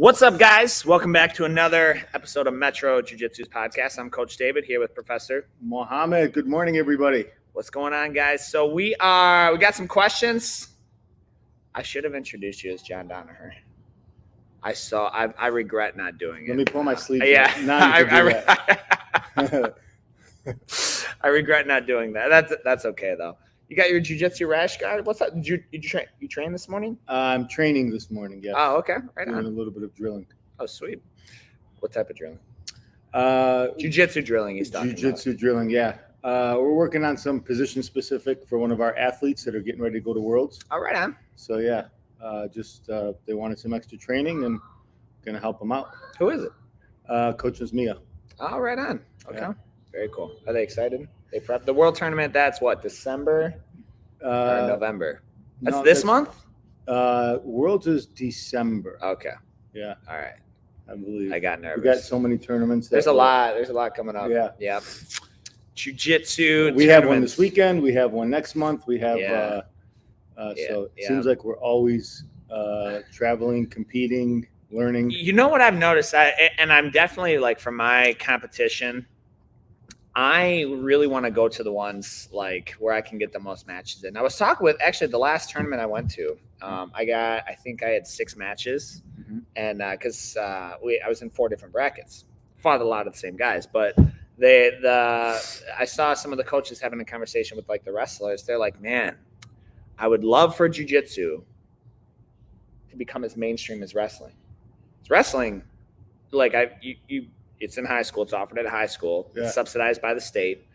What's up, guys? Welcome back to another episode of Metro Jiu-Jitsu's podcast. I'm Coach David here with Professor Mohammad. Good morning, everybody. What's going on, guys? So we got some questions. I should have introduced you as John Danaher. I regret not doing it. Let me pull my sleeve. Yeah, I I regret not doing that. That's okay though. You got your jiu-jitsu rash guard. What's up? Did you train this morning? I'm training this morning. Yes. Oh, okay. Right Doing on. a little bit of drilling. Oh, sweet. What type of drilling? Jiu-jitsu drilling. He's talking Jiu-jitsu drilling. Yeah. We're working on some position specific for one of our athletes that are getting ready to go to Worlds. All right on. So yeah, they wanted some extra training and gonna help them out. Who is it? Coach is Mia. Oh, right on. Okay. Yeah. Very cool. Are they excited? They prep the World Tournament. That's what, December or November? That's this month? Worlds is December. Okay. Yeah. All right. I believe. I got nervous. We got so many tournaments. There's a lot coming up. Yeah. Yep. Jiu-Jitsu. We have one this weekend. We have one next month. We have so it seems like we're always traveling, competing, learning. You know what I've noticed? And I'm definitely like for my competition, I really want to go to the ones like where I can get the most matches in. I was talking with actually the last tournament I went to. I think I had 6 matches, and because I was in 4 different brackets, fought a lot of the same guys, but I saw some of the coaches having a conversation with like the wrestlers. They're like, man, I would love for jiu-jitsu to become as mainstream as wrestling. It's wrestling, like it's in high school. It's offered at a high school. Yeah. It's subsidized by the state.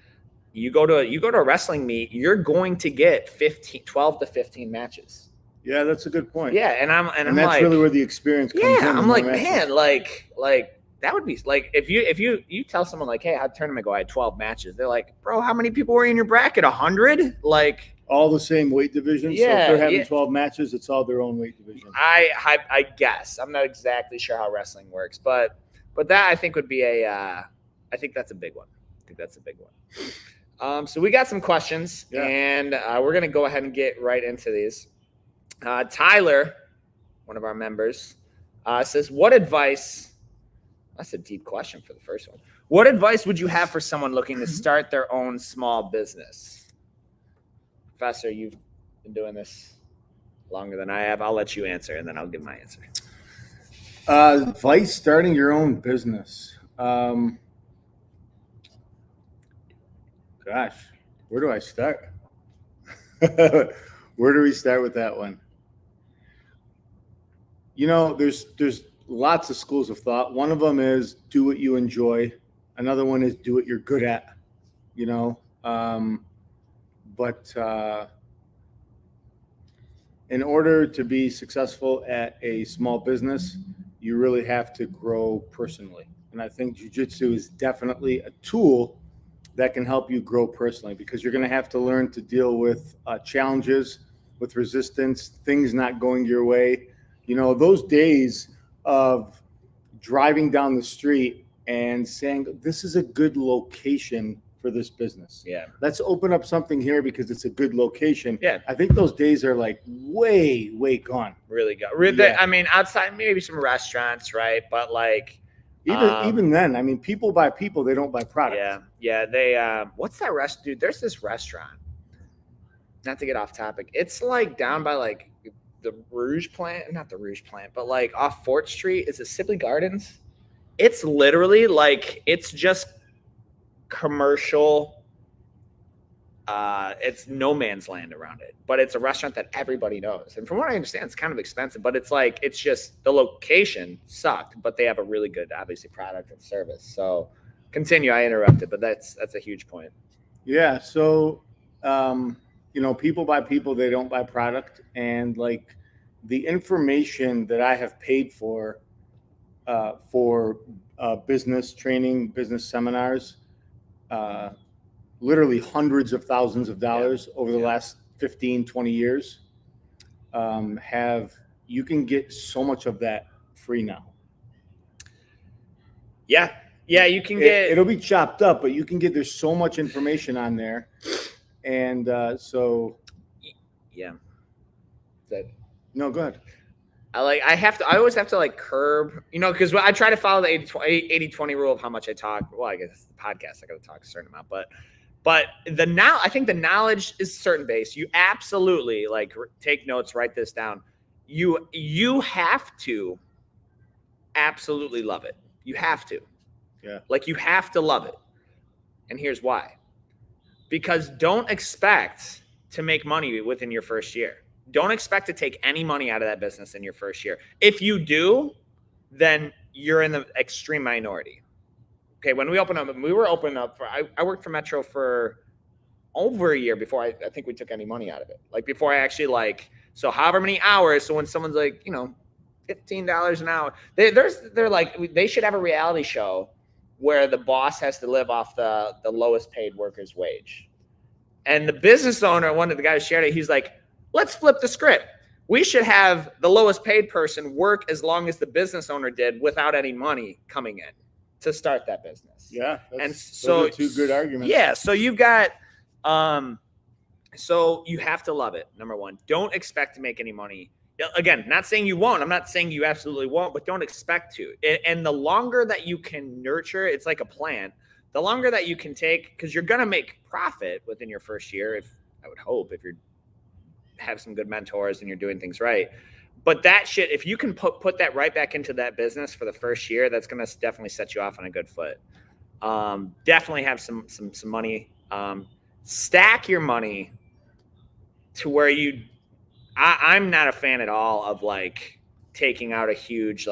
You go to a wrestling meet, you're going to get 12 to 15 matches. Yeah, that's a good point. Yeah, and I'm that's like, really where the experience comes in. Yeah, I'm like, man, like that would be like if you tell someone like, hey, how'd tournament go? I had 12 matches. They're like, bro, how many people were in your bracket? 100? Like all the same weight divisions. Yeah, so if they're having 12 matches, it's all their own weight division. I guess I'm not exactly sure how wrestling works, but that I think would be I think that's a big one. So we got some questions, and we're gonna go ahead and get right into these. Tyler, one of our members, says, what advice – that's a deep question for the first one. What advice would you have for someone looking to start their own small business? Professor, you've been doing this longer than I have. I'll let you answer, and then I'll give my answer. Advice starting your own business. Gosh, where do I start? Where do we start with that one? You know, there's lots of schools of thought. One of them is do what you enjoy. Another one is do what you're good at, you know. But in order to be successful at a small business, you really have to grow personally. And I think jiu-jitsu is definitely a tool that can help you grow personally, because you're going to have to learn to deal with challenges, with resistance, things not going your way. You know, those days of driving down the street and saying, this is a good location for this business. Yeah. Let's open up something here because it's a good location. Yeah. I think those days are like way, way gone. Really go. Yeah. I mean, outside maybe some restaurants, right? But like even then, I mean, people buy people, they don't buy product. Yeah. They what's that dude? There's this restaurant. Not to get off topic. It's like down by like the Rouge plant, not the Rouge plant, but like off Fort Street. Is it Sibley Gardens? It's literally like it's just commercial. It's no man's land around it, but it's a restaurant that everybody knows. And from what I understand, it's kind of expensive, but it's like, it's just the location sucked, but they have a really good, obviously, product and service. So continue. I interrupted, but that's a huge point. Yeah. So, you know, people buy people, they don't buy product. And like the information that I have paid for business training, business seminars, literally hundreds of thousands of dollars over the last 15, 20 years, you can get so much of that free now. Yeah, you can get. It'll be chopped up, but you can get. There's so much information on there, and so. Yeah. No, go ahead. I always have to like curb, because I try to follow the 80-20 rule of how much I talk. Well, I guess it's the podcast, I got to talk a certain amount, but I think the knowledge is certain base. You absolutely like take notes, write this down. You have to absolutely love it. You have to. Yeah. Like you have to love it. And here's why. Because don't expect to make money within your first year. Don't expect to take any money out of that business in your first year. If you do, then you're in the extreme minority. Okay, when we opened up, I worked for Metro for over a year before I think we took any money out of it. Like before I actually so however many hours. So when someone's like, $15 an hour, they're like, they should have a reality show where the boss has to live off the lowest paid worker's wage. And the business owner, one of the guys shared it, he's like, let's flip the script. We should have the lowest paid person work as long as the business owner did without any money coming in to start that business. Yeah. And so those are two good arguments. Yeah. So you've got, so you have to love it. Number one, don't expect to make any money. Again, not saying you won't. I'm not saying you absolutely won't, but don't expect to. And the longer that you can nurture, it's like a plant. The longer that you can take, because you're going to make profit within your first year, I would hope, if you have some good mentors and you're doing things right. But that shit, if you can put that right back into that business for the first year, that's going to definitely set you off on a good foot. Definitely have some money. Stack your money to where I'm not a fan at all of like taking out a huge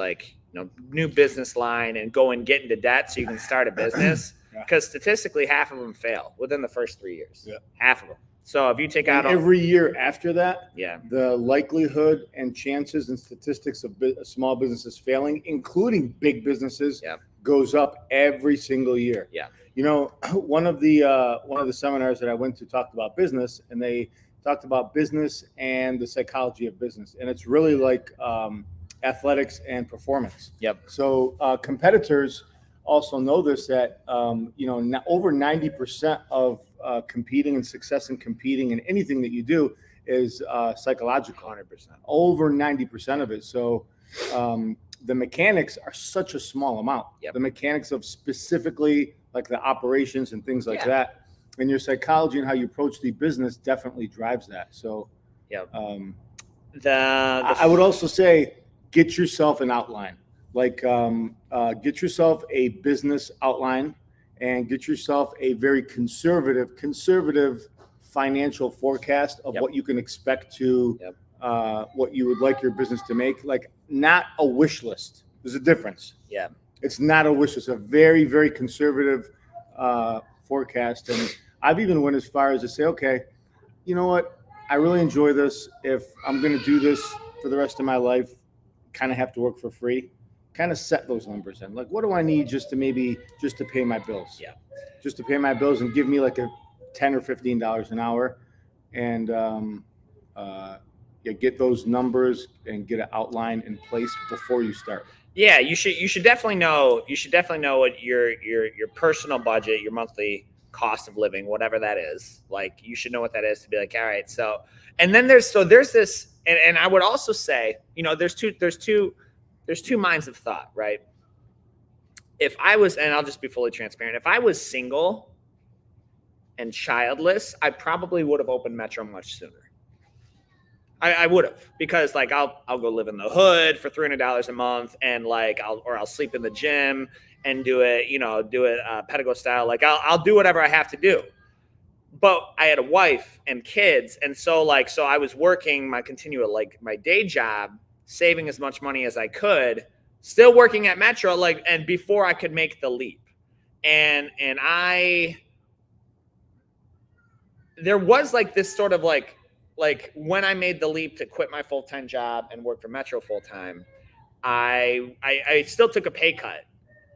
new business line and go and get into debt so you can start a business, because statistically half of them fail within the first 3 years. Yeah. Half of them. So if you take out every year after that, yeah, the likelihood and chances and statistics of small businesses failing, including big businesses, goes up every single year. Yeah. One of the seminars that I went to talked about business, and they talked about business and the psychology of business. And it's really like athletics and performance. Yep. So competitors also know this, that, over 90% of competing and success in competing in anything that you do is psychological. 100%. Over 90% of it. So the mechanics are such a small amount. Yep. The mechanics of specifically like the operations and things like that. And your psychology and how you approach the business definitely drives that. So, I would also say, get yourself an outline. Like, get yourself a business outline, and get yourself a very conservative financial forecast of what you can expect to, what you would like your business to make. Like, not a wish list. There's a difference. Yeah. It's not a wish list. A very, very conservative forecast. And I've even went as far as to say, okay, you know what? I really enjoy this. If I'm going to do this for the rest of my life, kind of have to work for free, kind of set those numbers in. Like, what do I need just to pay my bills? Yeah. Just to pay my bills, and give me like a $10 or $15 an hour, and get those numbers and get an outline in place before you start. Yeah, you should definitely know what your personal budget, your monthly cost of living, whatever that is. Like, you should know what that is to be like, all right. So, and then there's this, and I would also say, there's two minds of thought, right? If I was, and I'll just be fully transparent, if I was single and childless, I probably would have opened Metro much sooner. I would have, because like I'll go live in the hood for $300 a month, and like I'll sleep in the gym and do it pedagogue style. Like I'll do whatever I have to do. But I had a wife and kids, and so I was working my day job, saving as much money as I could, still working at Metro, and before I could make the leap. And there was like this sort of like when I made the leap to quit my full-time job and work for Metro full-time, I still took a pay cut.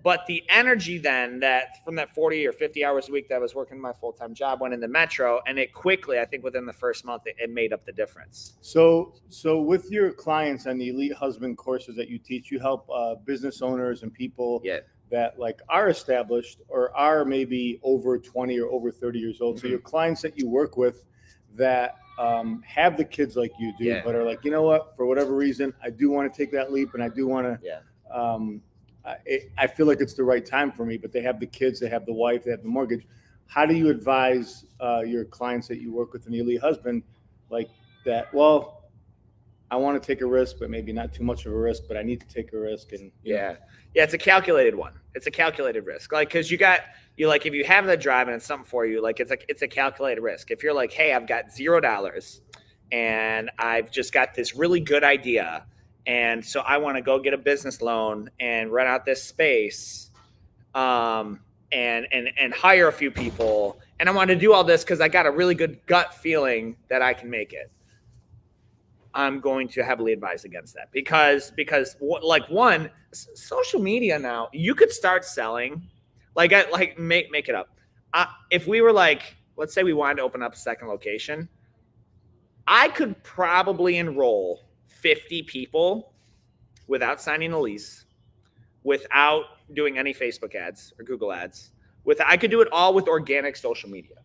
But the energy then that from that 40 or 50 hours a week that I was working my full-time job went into Metro, and it quickly, I think within the first month, it made up the difference. So with your clients on the Elite Husband courses that you teach, you help business owners and people that like are established or are maybe over 20 or over 30 years old. Mm-hmm. So your clients that you work with that have the kids like you do, Yeah. but are like, you know what, for whatever reason, I do want to take that leap, and I do want to. Yeah. I feel like it's the right time for me, but they have the kids, they have the wife, they have the mortgage. How do you advise your clients that you work with and your lead husband like that? Well, I want to take a risk, but maybe not too much of a risk, but I need to take a risk. And yeah, it's a calculated one. It's a calculated risk. Like, cause you like, if you have the drive and it's something for you, like it's a calculated risk. If you're like, hey, I've got $0 and I've just got this really good idea. And so I want to go get a business loan and rent out this space, and hire a few people. And I want to do all this because I got a really good gut feeling that I can make it. I'm going to heavily advise against that because like, one, social media now, you could start selling, make it up. If we were like, let's say we wanted to open up a second location, I could probably enroll 50 people without signing a lease, without doing any Facebook ads or Google ads. I could do it all with organic social media.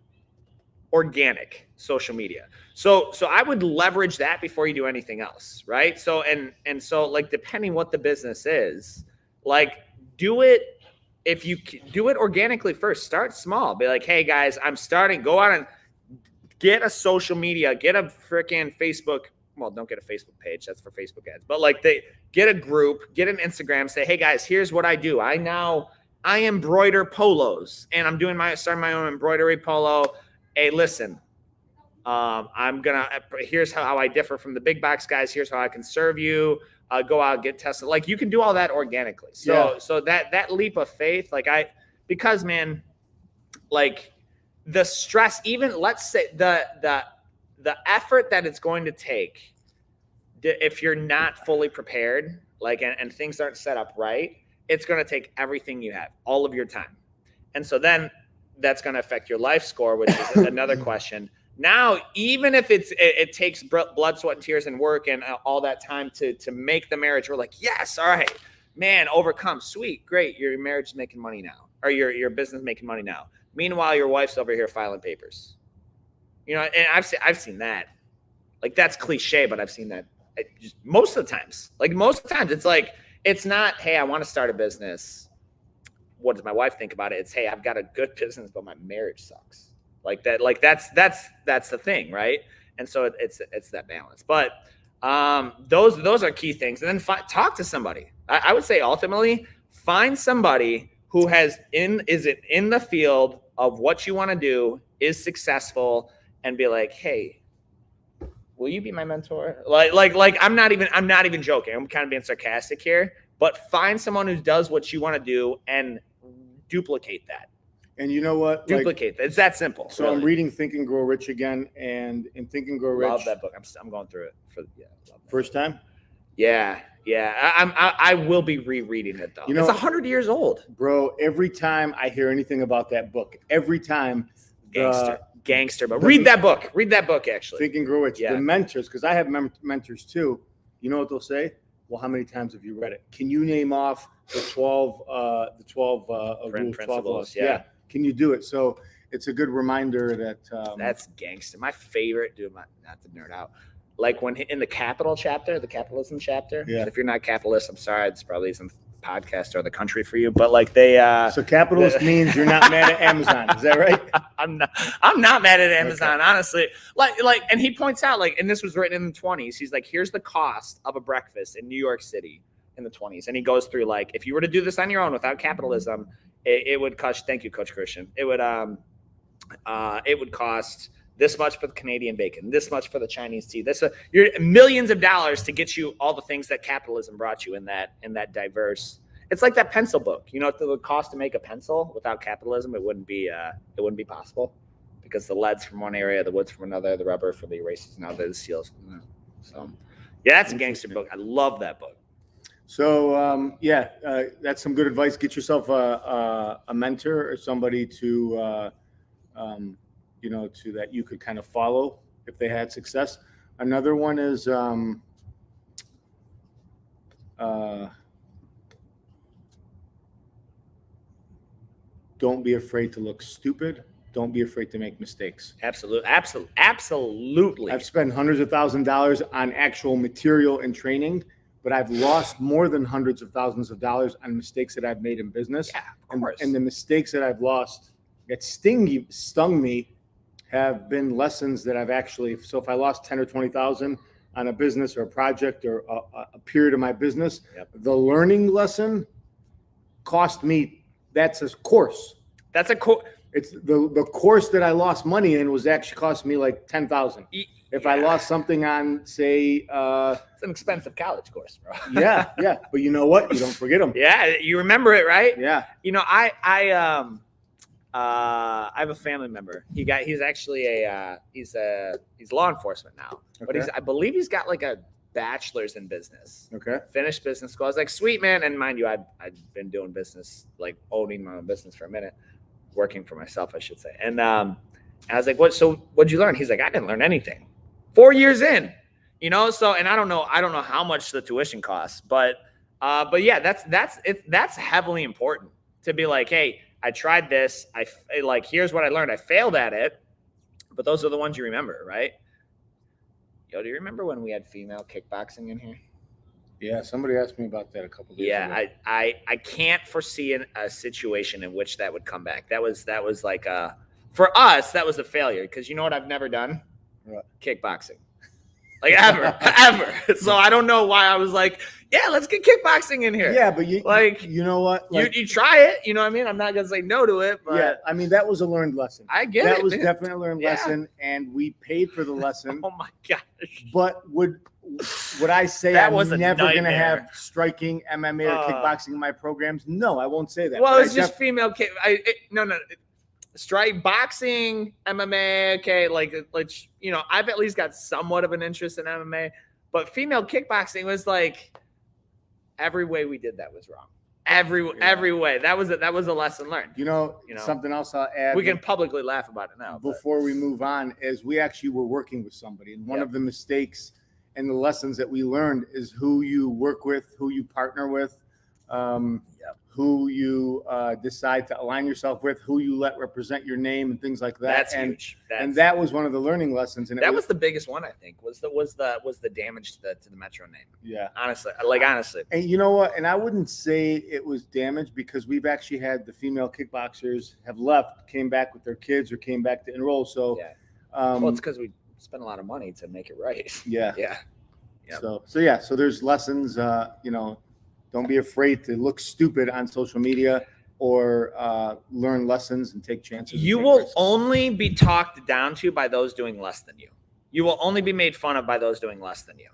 So I would leverage that before you do anything else, right? So so like, depending what the business is, like, do it. If you do it organically first, start small. Be like, hey guys, I'm starting. Go out and get a social media, get a freaking Facebook. Well, don't get a Facebook page. That's for Facebook ads. But like, get a group, get an Instagram. Say, hey guys, here's what I do. I embroider polos, and I'm starting my own embroidery polo. Hey, listen, here's how I differ from the big box guys. Here's how I can serve you. Go out, get tested. Like, you can do all that organically. So that leap of faith, because man, like, the stress, even let's say the effort that it's going to take, if you're not fully prepared, like, and things aren't set up right, it's going to take everything you have, all of your time. And so then that's going to affect your life score, which is another question. Now, even if it takes blood, sweat, and tears and work and all that time to make the marriage, we're like, yes, all right, man, overcome, sweet, great. Your marriage is making money now, or your business is making money now. Meanwhile, your wife's over here filing papers. You know, and I've seen that. Like, that's cliche, but I've seen that most of the times. Like, most of the times, it's like, it's not, hey, I want to start a business. What does my wife think about it? It's, hey, I've got a good business, but my marriage sucks. Like that. Like, that's the thing, right? And so it's that balance. But those are key things. And then talk to somebody. I would say ultimately find somebody who is in the field of what you want to do, is successful, and be like, hey, will you be my mentor? Like I'm not even joking. I'm kind of being sarcastic here, but find someone who does what you want to do and duplicate that. And you know what? Duplicate that. It's that simple. So really. I'm reading Think and Grow Rich again, and in Think and Grow Rich, love that book. I'm going through it first time. Yeah. I will be rereading it though. You know, it's 100 years old, bro. Every time I hear anything about that book, every time gangster. But read that book. Read that book. Actually, Think and Grow Rich. Yeah. The mentors, because I have mentors too. You know what they'll say? Well, how many times have you read it? Can you name off the 12 principles? Yeah. Can you do it? So it's a good reminder that that's gangster. My favorite, dude. Not to nerd out. Like, when in the capitalism chapter. Yeah. If you're not capitalist, I'm sorry. It's probably some podcast or the country for you. But like so capitalist means you're not mad at Amazon. Is that right? I'm not mad at Amazon, okay. Honestly. Like, and he points out, like, and this was written in the 20s. He's like, here's the cost of a breakfast in New York City in the 20s. And he goes through, like, if you were to do this on your own without capitalism, it would cost. Thank you, Coach Christian. It would cost this much for the Canadian bacon, this much for the Chinese tea, you're millions of dollars to get you all the things that capitalism brought you in that diverse. It's like that pencil book. You know, if it would cost to make a pencil without capitalism, it wouldn't be possible, because the lead's from one area, the wood's from another, the rubber for the erasers, now the seals. So yeah, that's a gangster book. I love that book. So that's some good advice. Get yourself a mentor or somebody to that you could kind of follow if they had success. Another one is don't be afraid to look stupid. don't be afraid to make mistakes. Absolutely. I've spent hundreds of thousands of dollars on actual material and training, but I've lost more than hundreds of thousands of dollars on mistakes that I've made in business. Yeah, of course. And the mistakes that I've lost that stung me have been lessons that I've actually, so if I lost 10 or 20,000 on a business or a project or a period of my business, the learning lesson cost me, that's a course. That's a course. It's the course that I lost money in was actually cost me like 10,000. If I lost something on, say, it's an expensive college course, bro. yeah. But you know what? You don't forget them. Yeah, you remember it, right? Yeah. You know, I have a family member. He's actually he's law enforcement now, but I believe he's got like a bachelor's in business. Okay. Finished business school. I was like, sweet, man. And mind you, I've been doing business, like owning my own business for a minute, working for myself, I should say. And I was like, what'd you learn? He's like, I didn't learn anything. 4 years in, you know? So, and I don't know how much the tuition costs, but yeah, that's heavily important to be like, hey, I tried this. Here's what I learned. I failed at it, but those are the ones you remember, right? Yo, do you remember when we had female kickboxing in here? Yeah, somebody asked me about that a couple days ago. Yeah, I can't foresee a situation in which that would come back. That was like for us, that was a failure because you know what I've never done? What? Kickboxing. Like ever. So I don't know why I was like, yeah, let's get kickboxing in here. Yeah, but you know what? Like, you try it. You know what I mean? I'm not gonna say no to it. But yeah, I mean that was a learned lesson. I get that it. That was definitely a learned lesson, and we paid for the lesson. Oh my gosh! But would I say I'm never going to have striking MMA or kickboxing in my programs? No, I won't say that. Well, it's just female kick. No. Strike boxing, MMA, okay, like you know, I've at least got somewhat of an interest in MMA, but female kickboxing was like every way we did that was wrong. Every way. That was a lesson learned. You know something else I'll add. We can publicly laugh about it now. Before we move on, is we actually were working with somebody, and one of the mistakes and the lessons that we learned is who you work with, who you partner with, who you decide to align yourself with, who you let represent your name, and things like that. That's huge. And that was one of the learning lessons. And that was the biggest one, I think. Was the damage to the Metro name. Yeah, honestly. And you know what? And I wouldn't say it was damage because we've actually had the female kickboxers have left, came back with their kids, or came back to enroll. So, well, it's because we spent a lot of money to make it right. Yeah. So there's lessons. Don't be afraid to look stupid on social media or learn lessons and take chances. You will only be talked down to by those doing less than you. You will only be made fun of by those doing less than you.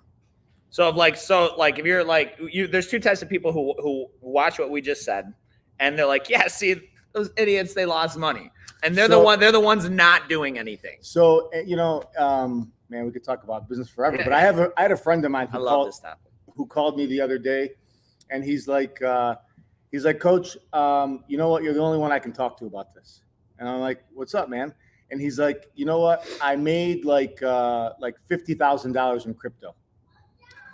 So if you're like there's two types of people who watch what we just said, and they're like, yeah, see those idiots, they lost money, and they're the ones not doing anything. So man, we could talk about business forever, but I had a friend of mine who called me the other day. And he's like, Coach, you know what? You're the only one I can talk to about this. And I'm like, what's up, man? And he's like, you know what? I made like $50,000 in crypto.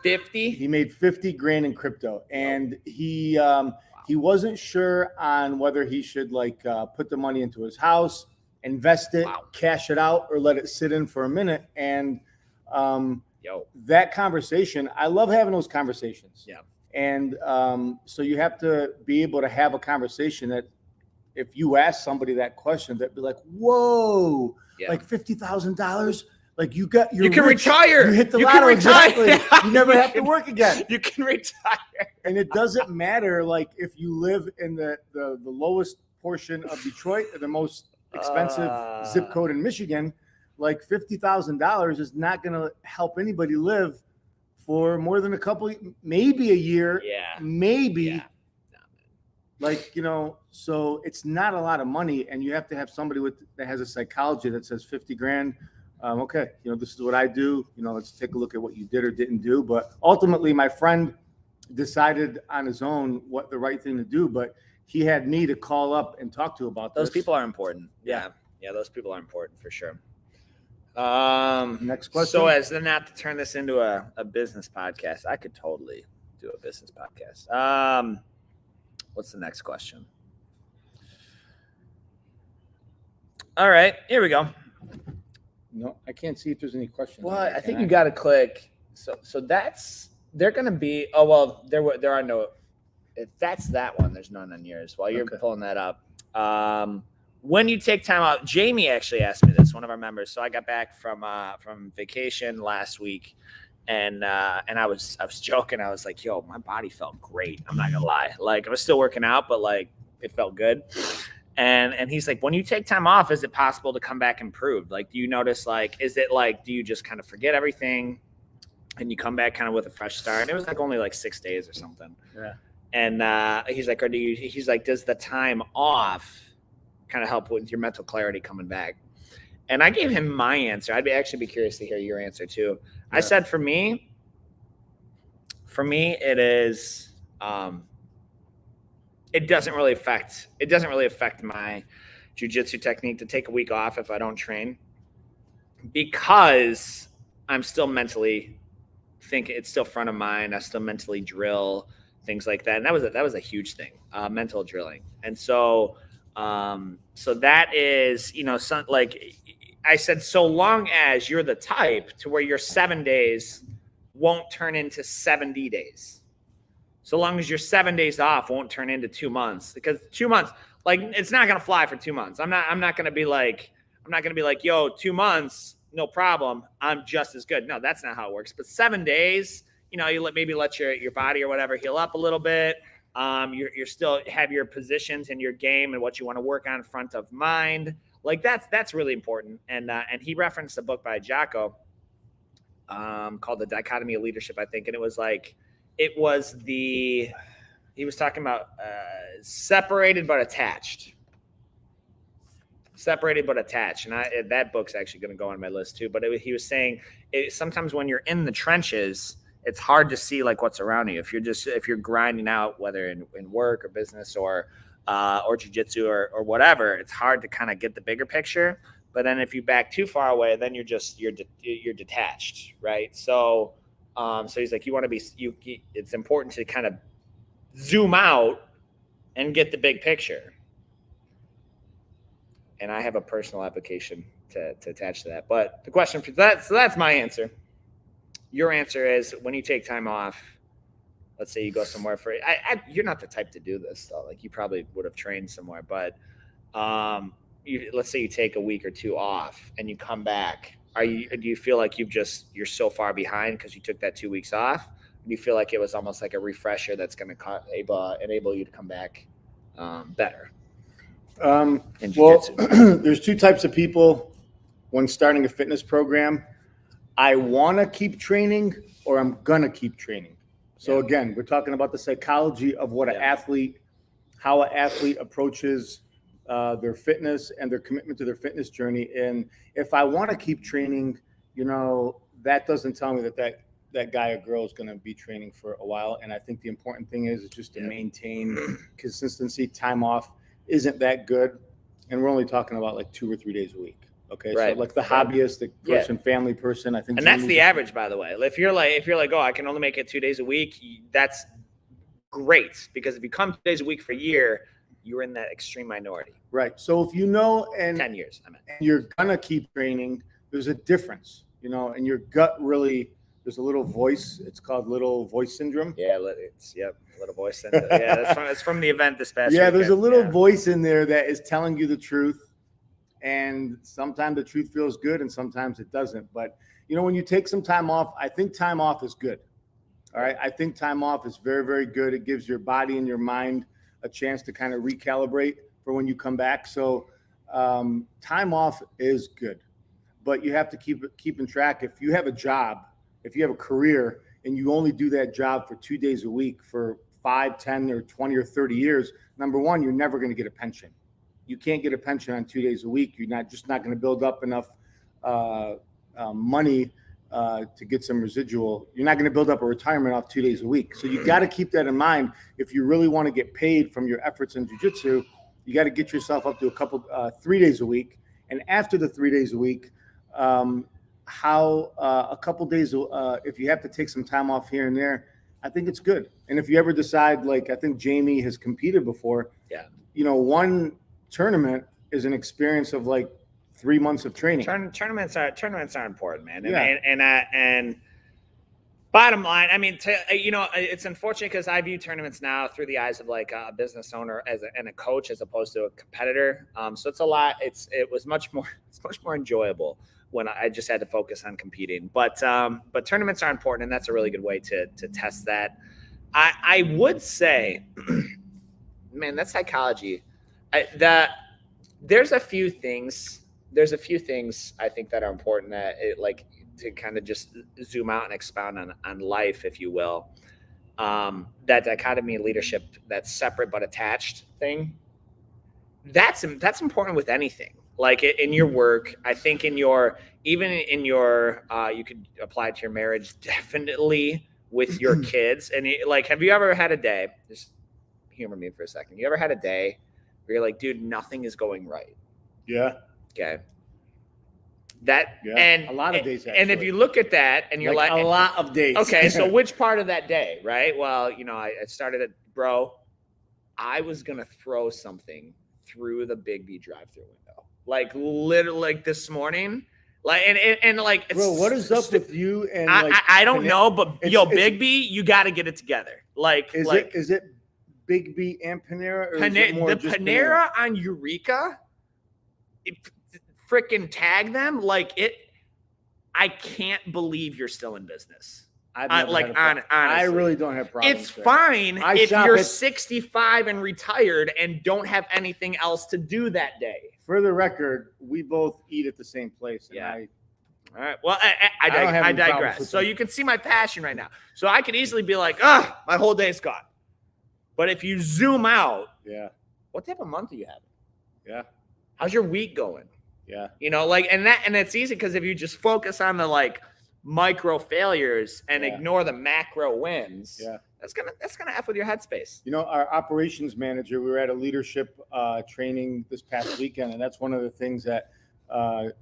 50? He made 50 grand in crypto, and he wasn't sure on whether he should put the money into his house, invest it, cash it out, or let it sit in for a minute. And that conversation, I love having those conversations. Yeah. And so you have to be able to have a conversation that if you ask somebody that question, that'd be like, whoa, like $50,000? Like you can retire. You hit the lottery. Exactly. You never have to work again. You can retire. And it doesn't matter if you live in the lowest portion of Detroit or the most expensive zip code in Michigan, like $50,000 is not going to help anybody live for more than maybe a year. Yeah. Maybe. Yeah. So it's not a lot of money, and you have to have somebody that has a psychology that says 50 grand. Okay, this is what I do. Let's take a look at what you did or didn't do. But ultimately, my friend decided on his own what the right thing to do. But he had me to call up and talk to about those people are important. Yeah, those people are important for sure. Next question. So as not to turn this into a business podcast, I could totally do a business podcast. What's the next question? All right, here we go. No, I can't see if there's any questions. Well, I think you got to click. So that's they're going to be. Oh well, there are no. If that's that one, there's none on yours. While you're pulling that up, when you take time out, Jamie actually asked me this. One of our members. So I got back from vacation last week, and I was joking. I was like, "Yo, my body felt great. I'm not gonna lie. Like I was still working out, but like it felt good." And he's like, when you take time off, is it possible to come back improved? Like, do you notice, like, is it like, do you just kind of forget everything and you come back kind of with a fresh start? And it was like only like 6 days or something. Yeah. And he's like, he's like, does the time off kind of help with your mental clarity coming back? And I gave him my answer. I'd actually be curious to hear your answer too. Yeah. I said, for me, it is, it doesn't really affect my jiu-jitsu technique to take a week off if I don't train, because I'm still mentally thinking, it's still front of mind. I still mentally drill things like that. And that was a huge thing, mental drilling. And so that is, like I said, so long as you're the type to where your 7 days won't turn into 70 days. So long as your 7 days off won't turn into 2 months, because 2 months, like it's not going to fly for 2 months. I'm not going to be like, yo, 2 months, no problem. I'm just as good. No, that's not how it works. But 7 days, you maybe let your body or whatever heal up a little bit. You're still have your positions and your game and what you want to work on front of mind. Like that's really important. And he referenced a book by Jocko called The Dichotomy of Leadership, I think. And it was like, he was talking about separated but attached. Separated but attached. And that book's actually going to go on my list too. But he was saying sometimes when you're in the trenches, it's hard to see like what's around you. If you're grinding out, whether in work or business or jiu-jitsu or whatever, it's hard to kind of get the bigger picture. But then if you back too far away, then you're detached, right? So he's like, it's important to kind of zoom out and get the big picture. And I have a personal application to attach to that. But the question for that, so that's my answer. Your answer is, when you take time off, let's say you go somewhere you're not the type to do this though. Like you probably would have trained somewhere, but let's say you take a week or two off and you come back. Do you feel like you're so far behind because you took that 2 weeks off? Do you feel like it was almost like a refresher that's going to enable you to come back better? Well, there's two types of people when starting a fitness program. I want to keep training or I'm going to keep training. So again, we're talking about the psychology of what how an athlete approaches their fitness and their commitment to their fitness journey. And if I want to keep training, that doesn't tell me that guy or girl is going to be training for a while. And I think the important thing is just to maintain consistency. Time off isn't that good. And we're only talking about like 2 or 3 days a week. Okay. Right. So like the hobbyist, the person, family person, I think. And that's the average, by the way. If you're like, oh, I can only make it 2 days a week, that's great. Because if you come 2 days a week for a year, you're in that extreme minority. Right. So if 10 years, and you're going to keep training, there's a difference, and your gut really, there's a little voice. It's called little voice syndrome. Yeah. Little voice syndrome. Yeah. It's from the event this past weekend. There's a little voice in there that is telling you the truth. And sometimes the truth feels good and sometimes it doesn't. But, when you take some time off, I think time off is good. All right. I think time off is very, very good. It gives your body and your mind a chance to kind of recalibrate for when you come back. So time off is good, but you have to keep in track. If you have a job, if you have a career and you only do that job for 2 days a week for 5, 10 or 20 or 30 years, number one, you're never going to get a pension. You can't get a pension on 2 days a week. You're not going to build up enough money to get some residual. You're not going to build up a retirement off 2 days a week. So you got to keep that in mind. If you really want to get paid from your efforts in jiu-jitsu, you got to get yourself up to 3 days a week. And after the 3 days a week, a couple days, if you have to take some time off here and there, I think it's good. And if you ever decide, like I think Jamie has competed before, one tournament is an experience of like 3 months of training. Tournaments are important, man. Yeah. And bottom line, I mean, it's unfortunate because I view tournaments now through the eyes of like a business owner and a coach as opposed to a competitor. So it's a lot. It was much more enjoyable when I just had to focus on competing. But tournaments are important, and that's a really good way to test that. I would say, man, that's psychology. There's a few things I think that are important that to kind of just zoom out and expound on life, if you will. That dichotomy of leadership, that separate but attached thing, that's important with anything. Like in your work, I think you could apply it to your marriage, definitely with your kids. And have you ever had a day, just humor me for a second, you ever had a day where you're like, dude, nothing is going right? Yeah. Okay. And a lot of days, actually. And if you look at that and you're like a lot of days. Okay, so which part of that day, right? Well, I started at, bro, I was going to throw something through the Big B drive-through window. Like literally like this morning. Like, and like, bro, what is up with you? And I don't know, but Big B, you got to get it together. Is it Big B and Panera? Or is it more the just Panera on Eureka, freaking tag them I can't believe you're still in business. Honestly, I really don't have problems. It's fine if you're 65 and retired and don't have anything else to do that day. For the record, we both eat at the same place. And All right. Well, I digress. So you can see my passion right now. So I could easily be like, my whole day's gone. But if you zoom out, what type of month are you having? Yeah. How's your week going? Yeah. And it's easy because if you just focus on the micro failures and ignore the macro wins, that's gonna F with your headspace. Our operations manager, we were at a leadership training this past weekend, and that's one of the things that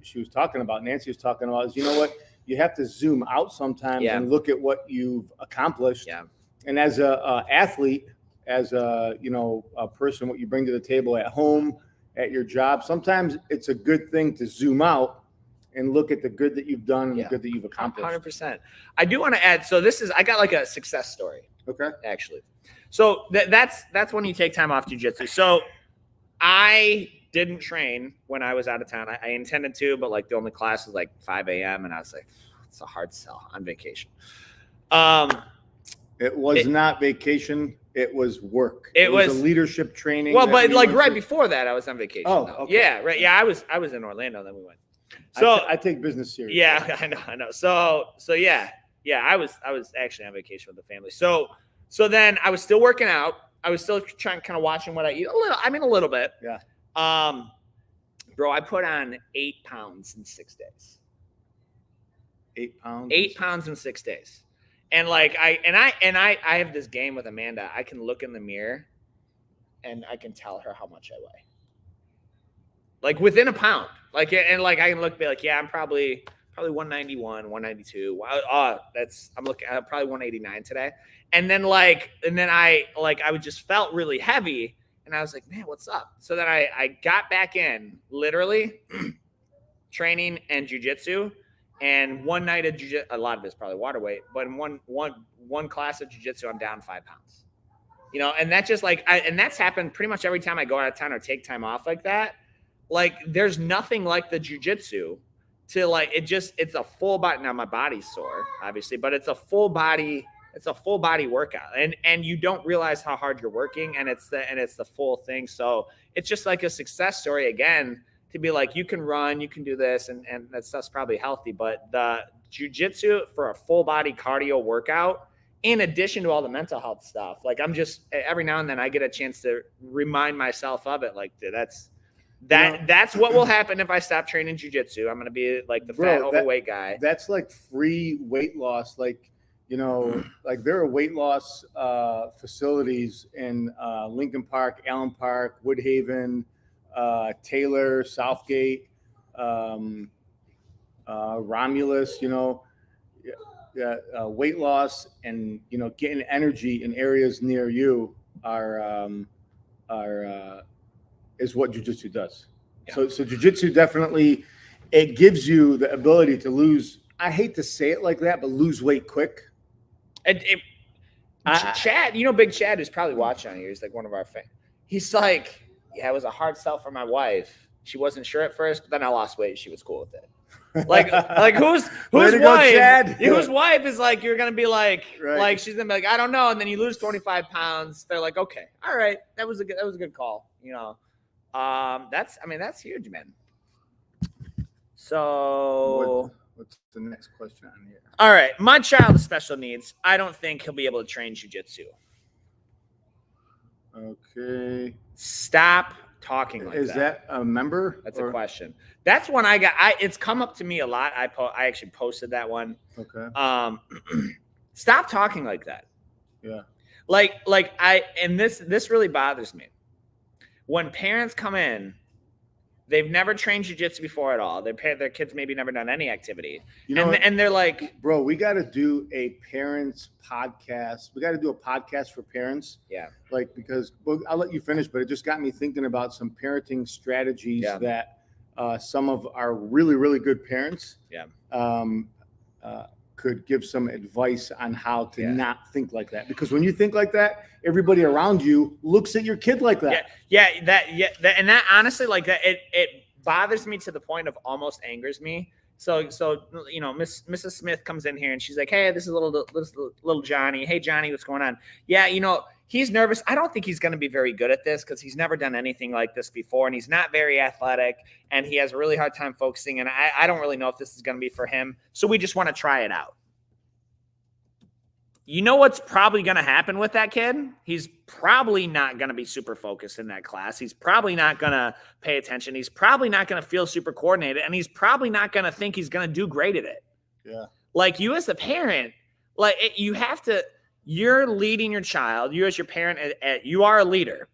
she was talking about. Nancy was talking about is, you have to zoom out sometimes and look at what you've accomplished. Yeah. And as a athlete, as a person, what you bring to the table at home, at your job, sometimes it's a good thing to zoom out and look at the good that you've done and the good that you've accomplished. 100%. I do want to add, so I got a success story. Okay. Actually. So that's when you take time off jiu-jitsu. So I didn't train when I was out of town. I intended to, but the only class was 5 a.m. and I was like, it's a hard sell on vacation. It was not vacation. It was work. It was a leadership training. Well, but right before that, I was on vacation. Oh, though. okay. Yeah, right. Yeah, I was in Orlando. Then we went. So I take business serious. Yeah, I know. So yeah, I was actually on vacation with the family. So then I was still working out. I was still kind of watching what I eat a little bit. Yeah. Bro, I put on 8 pounds in 6 days. 8 pounds. 8 pounds in 6 days. And I have this game with Amanda. I can look in the mirror and I can tell her how much I weigh. Within a pound. I can look be yeah, I'm probably 191, 192. I'm probably 189 today. And then I would just felt really heavy and I was like, man, what's up? So then I got back in literally training and jiu-jitsu. And one night of jiu-jitsu, a lot of it's probably water weight, but in one class of jiu-jitsu, I'm down 5 pounds. And that's just and that's happened pretty much every time I go out of town or take time off like that. There's nothing like the jiu-jitsu to it's a full body. Now my body's sore, obviously, but it's a full body workout. And you don't realize how hard you're working, and it's the full thing. So it's just a success story again. To be you can run, you can do this, and that stuff's probably healthy. But the jiu-jitsu for a full body cardio workout, in addition to all the mental health stuff, I'm just every now and then I get a chance to remind myself of it. That's what will happen if I stop training jiu-jitsu. I'm going to be the fat overweight guy. That's free weight loss. There are weight loss facilities in Lincoln Park, Allen Park, Woodhaven, Taylor, Southgate, Romulus, weight loss and, getting energy in areas near you is what jiu-jitsu does. Yeah. So jiu-jitsu definitely it gives you the ability to lose. I hate to say it like that, but lose weight quick. Chad, Big Chad is probably watching on here. He's like one of our fans. He's like, yeah, it was a hard sell for my wife. She wasn't sure at first, but then I lost weight. She was cool with it. Like whose wife? Whose wife is like, you're gonna be like, right. Like she's gonna be like, I don't know, and then you lose 25 pounds. They're like, okay, all right, that was a good call. That's huge, man. So what's the next question on here? All right, my child with special needs. I don't think he'll be able to train jiu-jitsu. Okay. Stop talking like that. Is that a member? That's a question. That's one I got. It's come up to me a lot. I actually posted that one. Okay. Stop talking like that. Yeah. This really bothers me. When parents come in, they've never trained jiu-jitsu before at all. Their kids maybe never done any activity. And they're like, bro, we got to do a parents podcast. We got to do a podcast for parents. Yeah. Because I'll let you finish, but it just got me thinking about some parenting strategies that some of our really, really good parents could give some advice on how to not think like that. Because when you think like that, everybody around you looks at your kid like that. And that honestly, like that, it bothers me to the point of almost angers me. So Mrs. Smith comes in here and she's like, hey, this is little Johnny. Hey, Johnny, what's going on? Yeah, he's nervous. I don't think he's going to be very good at this because he's never done anything like this before, and he's not very athletic, and he has a really hard time focusing, and I don't really know if this is going to be for him, so we just want to try it out. You know what's probably going to happen with that kid? He's probably not going to be super focused in that class. He's probably not going to pay attention. He's probably not going to feel super coordinated, and he's probably not going to think he's going to do great at it. Yeah. Like, you as a parent, you have to – you're leading your child. You as your parent, you are a leader.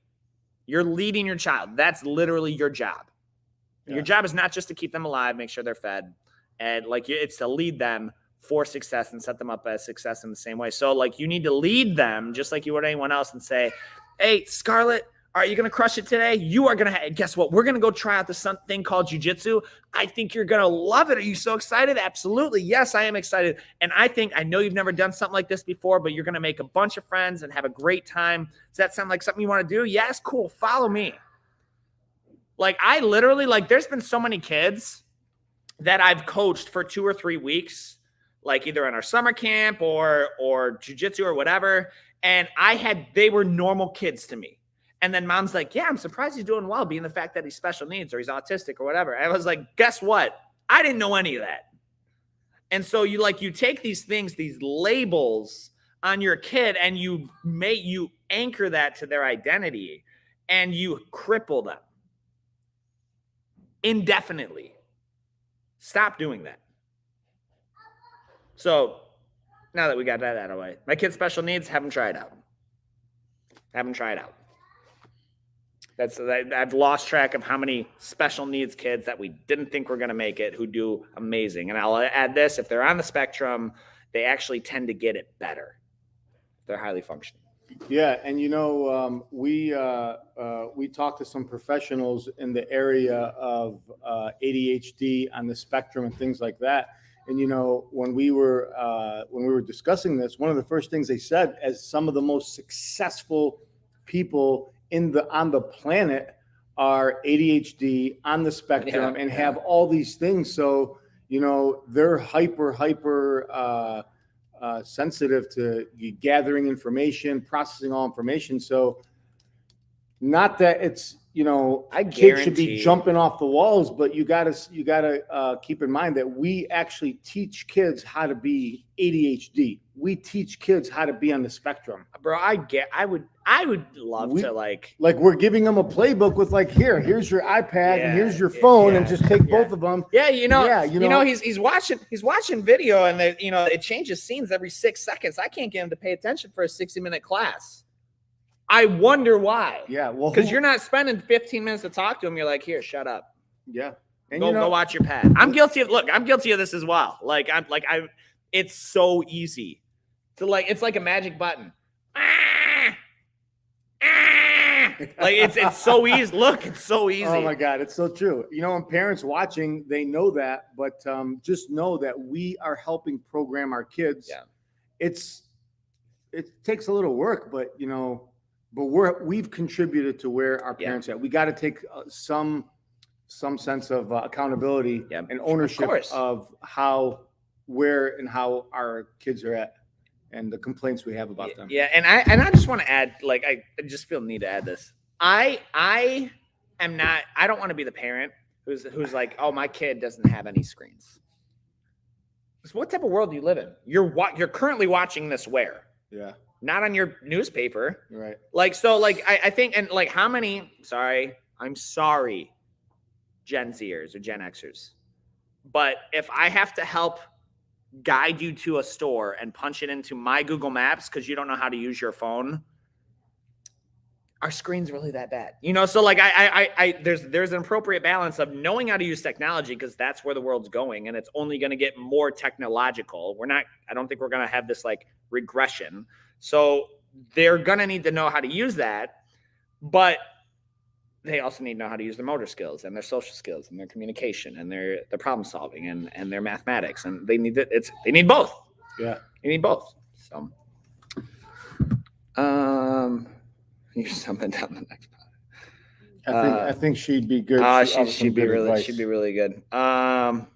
You're leading your child. That's literally your job. Yeah. Your job is not just to keep them alive, make sure they're fed, and it's to lead them for success and set them up as success in the same way. So you need to lead them just like you would anyone else and say, hey, Scarlett, are you going to crush it today? You are going to, guess what? We're going to go try out this thing called jiu-jitsu. I think you're going to love it. Are you so excited? Absolutely. Yes, I am excited. And I know you've never done something like this before, but you're going to make a bunch of friends and have a great time. Does that sound like something you want to do? Yes. Cool. Follow me. I literally, there's been so many kids that I've coached for 2 or 3 weeks, either in our summer camp or jiu-jitsu or whatever. And they were normal kids to me. And then mom's like, yeah, I'm surprised he's doing well, being the fact that he's special needs or he's autistic or whatever. And I was like, guess what? I didn't know any of that. And so you take these things, these labels on your kid, and you anchor that to their identity, and you cripple them indefinitely. Stop doing that. So now that we got that out of the way, my kid's special needs, have them try it out. I've lost track of how many special needs kids that we didn't think were going to make it who do amazing. And I'll add this, if they're on the spectrum, they actually tend to get it better. They're highly functioning. Yeah. And, we talked to some professionals in the area of ADHD on the spectrum and things like that. And, when we were discussing this, one of the first things they said, as some of the most successful people on the planet are ADHD on the spectrum and have all these things. So, they're hyper sensitive to gathering information, processing all information. So not that it's, kids should be jumping off the walls, but you gotta keep in mind that we actually teach kids how to be ADHD. We teach kids how to be on the spectrum. Bro, I would love to we're giving them a playbook with here's your iPad and here's your phone and just take both of them. Yeah, he's watching video and it changes scenes every 6 seconds. I can't get him to pay attention for a 60-minute class. I wonder why. Yeah, well, because you're not spending 15 minutes to talk to him. You're like, here, shut up. Yeah, and go watch your pad. I'm guilty of this as well. It's so easy to it's like a magic button. Like it's so easy. Look, it's so easy. Oh my God, it's so true. You know, and parents watching, they know that, but just know that we are helping program our kids. Yeah. It takes a little work, but you know, but we've contributed to where our parents at. We got to take some sense of accountability and ownership of how, where, and how our kids are at, and the complaints we have about them. Yeah, and I just want to add, like, I just feel the need to add this. I don't want to be the parent who's like, oh, my kid doesn't have any screens. So what type of world do you live in? You're currently watching this where? Yeah. Not on your newspaper. Right. Like, so, like, I think, and like, how many, I'm sorry, Gen Zers or Gen Xers, but if I have to help guide you to a store and punch it into my Google Maps because you don't know how to use your phone, our screen's really that bad, you know? So like, there's an appropriate balance of knowing how to use technology, because that's where the world's going, and it's only going to get more technological. I don't think we're going to have this like regression. So they're going to need to know how to use that, but they also need to know how to use their motor skills and their social skills and their communication and their problem solving and their mathematics. And they need both. Yeah. You need both. So, you're jumping down the next part. I think she'd be good. She'd be really good. All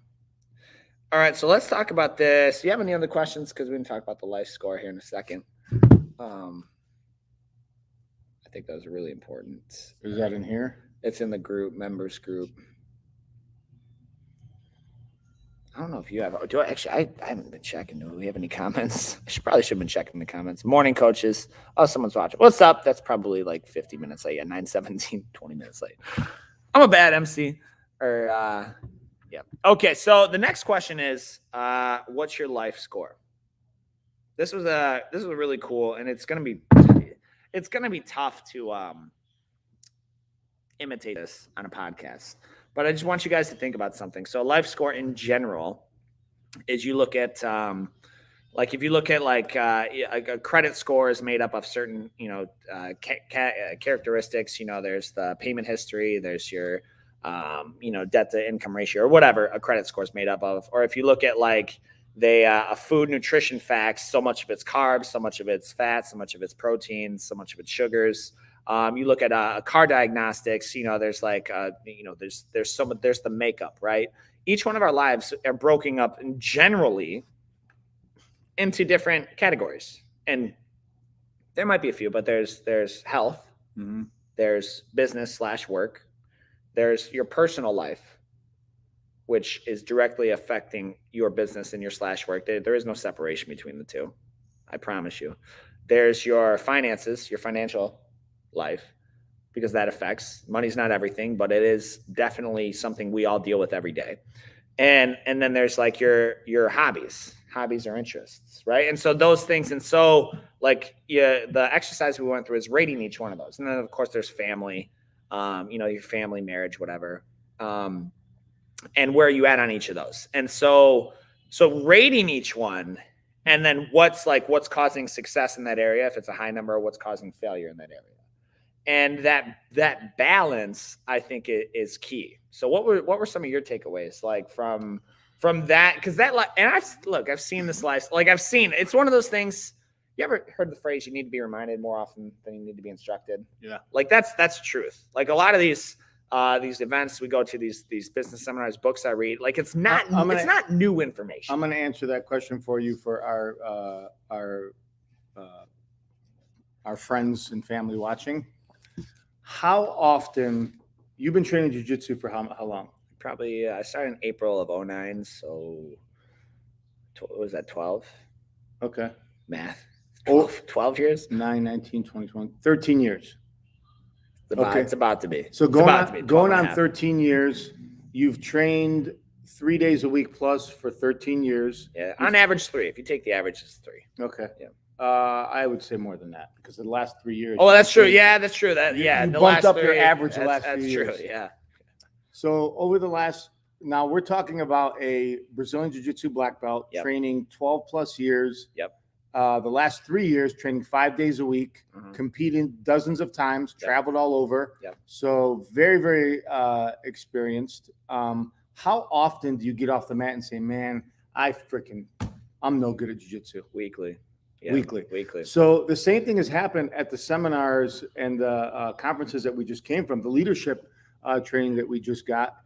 right, so let's talk about this. Do you have any other questions? Because we can talk about the life score here in a second. I think those are really important. Is that in here? It's in the group, members group. I don't know if you have. I haven't been checking. Do we have any comments? I should have been checking the comments. Morning, coaches. Oh, someone's watching. What's up? That's probably like 50 minutes late. Yeah, 9:17, 20 minutes late. I'm a bad MC. Yeah. Okay, so the next question is, what's your life score? This was really cool, and it's gonna be tough to imitate this on a podcast. But I just want you guys to think about something. So life score in general is, you look at like, if you look at like a credit score is made up of certain, you know, characteristics. You know, there's the payment history, there's your you know, debt to income ratio, or whatever a credit score is made up of. Or if you look at like a food nutrition facts, so much of it's carbs, so much of it's fat, so much of it's protein, so much of it's sugars. You look at car diagnostics, you know, there's like, you know, there's the makeup, right? Each one of our lives are broken up generally into different categories. And there might be a few, but there's health, there's business / work, there's your personal life, which is directly affecting your business and your / work. There is no separation between the two. I promise you. There's your finances, your financial life, because that affects, money's not everything, but it is definitely something we all deal with every day. And then there's like your hobbies or interests, right? And so those things, and so like, the exercise we went through is rating each one of those. And then of course there's family, you know, your family, marriage, whatever, and where are you at on each of those. And so rating each one, and then what's causing success in that area, if it's a high number, or what's causing failure in that area. And that balance, I think, is key. So what were some of your takeaways, like from that? Because I've seen this life, like it's one of those things. You ever heard the phrase, you need to be reminded more often than you need to be instructed? Yeah. Like that's truth. Like a lot of these events we go to, these business seminars, books I read, like it's not new information. I'm going to answer that question for you, for our friends and family watching. How often you've been training jiu-jitsu for how long? Probably I started in April of 2009, so what was that, 12? Okay. Math. 12 years? 9, 19, 20, 20, 13 years. It's about to be. So going on 13 years, you've trained 3 days a week plus for 13 years. Yeah, on average 3. If you take the average, it's 3. Okay. Yeah. I would say more than that, because the last 3 years. Oh, that's true. Yeah, that's true. You bumped up your average the last few years. That's true. Yeah. So now we're talking about a Brazilian Jiu-Jitsu black belt, training 12 plus years. Yep. the last 3 years training 5 days a week, competing dozens of times, traveled all over. Yep. So very, very experienced. How often do you get off the mat and say, man, I'm no good at jiu-jitsu? Weekly. Yeah, Weekly. Weekly. So the same thing has happened at the seminars and the conferences that we just came from, the leadership training that we just got.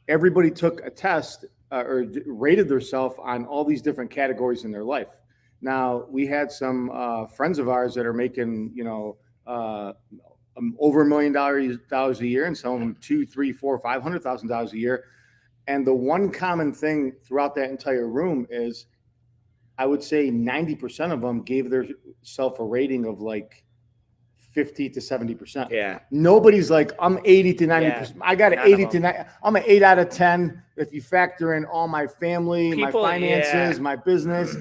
Everybody took a test or rated themselves on all these different categories in their life. Now, we had some friends of ours that are making, over $1 million a year, and some of them $200,000, $300,000, $400,000, $500,000 a year. And the one common thing throughout that entire room is, I would say 90% of them gave their self a rating of like 50 to 70%. Yeah. Nobody's like, I'm 80 to 90%. I got an 80 to 90. I'm an 8 out of 10. If you factor in all my family, my finances, my business,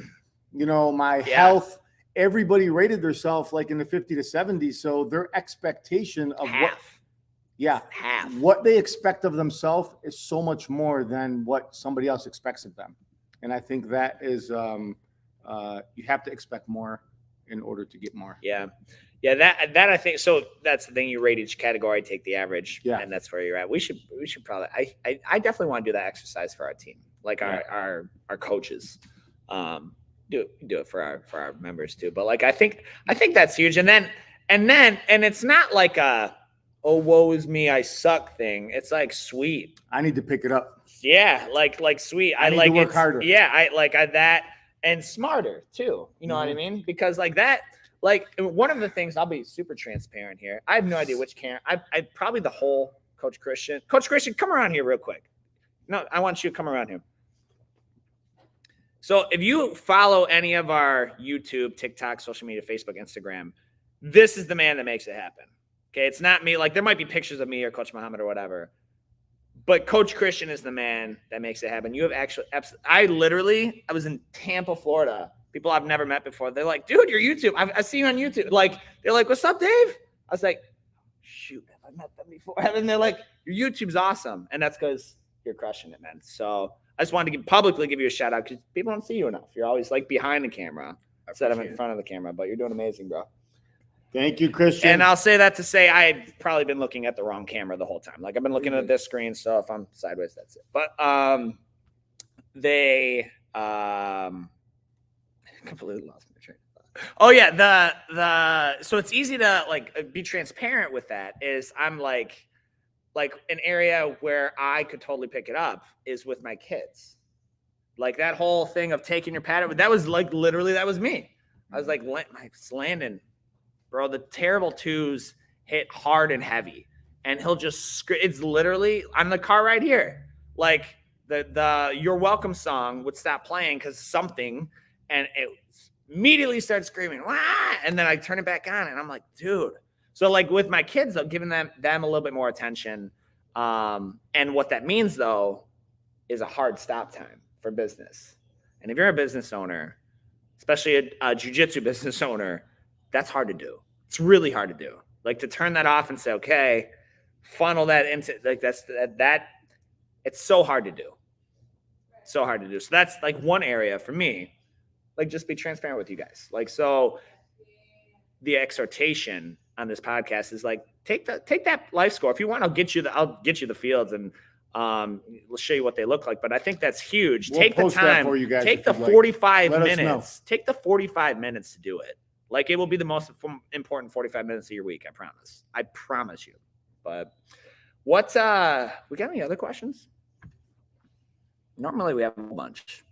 my health, everybody rated themselves like in the 50 to 70. So their expectation of what they expect of themselves is so much more than what somebody else expects of them. And I think that is, you have to expect more in order to get more. Yeah. Yeah. That I think, so that's the thing. You rate each category, take the average, and that's where you're at. We should probably, I definitely want to do that exercise for our team, like our coaches, do it for our members too. But like, I think that's huge. And it's not like oh, woe is me, I suck thing. It's like, sweet, I need to pick it up. Yeah, like sweet. I need to work harder. Yeah, I like that, and smarter too. You know what I mean? Because like that, like one of the things, I'll be super transparent here. I have no idea which camera. I probably the whole Coach Christian. Coach Christian, come around here real quick. No, I want you to come around here. So if you follow any of our YouTube, TikTok, social media, Facebook, Instagram, this is the man that makes it happen. Okay, it's not me. Like there might be pictures of me or Coach Mohammad or whatever. But Coach Christian is the man that makes it happen. You have actually, I was in Tampa, Florida. People I've never met before. They're like, dude, you're YouTube. I've seen you on YouTube. Like, they're like, what's up, Dave? I was like, shoot, have I met them before? And they're like, your YouTube's awesome. And that's because you're crushing it, man. So I just wanted to publicly give you a shout out because people don't see you enough. You're always like behind the camera instead of in front of the camera, but you're doing amazing, bro. Thank you, Christian. And I'll say that to say I've probably been looking at the wrong camera the whole time. Like I've been looking at this screen, so if I'm sideways, that's it. But they completely lost my train of thought. Oh yeah, so it's easy to like be transparent with that. Is I'm like an area where I could totally pick it up is with my kids. Like that whole thing of taking your pad, that was like literally that was me. I was like landing. Bro, the terrible twos hit hard and heavy, and he'll just it's literally on the car right here. Like the "You're Welcome" song would stop playing because something, and it immediately started screaming, wah! And then I turn it back on, and I'm like, dude. So like with my kids, though, giving them a little bit more attention, and what that means though is a hard stop time for business. And if you're a business owner, especially a jiu-jitsu business owner, that's hard to do. It's really hard to do. Like to turn that off and say, okay, funnel that into like that. It's so hard to do. So hard to do. So that's like one area for me. Like just be transparent with you guys. Like so, the exhortation on this podcast is like take that life score. If you want, I'll get you the fields and we'll show you what they look like. But I think that's huge. We'll take the time. For you guys take the 45 minutes. Take the 45 minutes to do it. Like it will be the most important 45 minutes of your week. I promise. I promise you. But we got any other questions? Normally we have a bunch.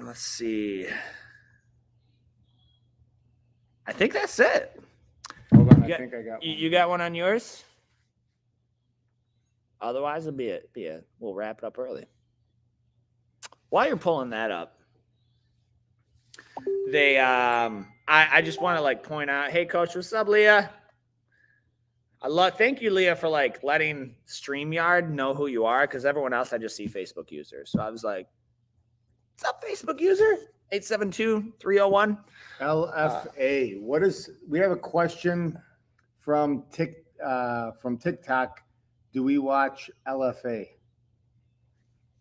Let's see. I think that's it. Hold on, I think I got one. You got one on yours? Otherwise, it'll be it. We'll wrap it up early. While you're pulling that up, I just want to like point out, hey coach, what's up, Leah? Thank you, Leah, for like letting StreamYard know who you are, because everyone else I just see Facebook users. So I was like, what's up, Facebook user? 872-301. LFA. We have a question from TikTok. Do we watch LFA?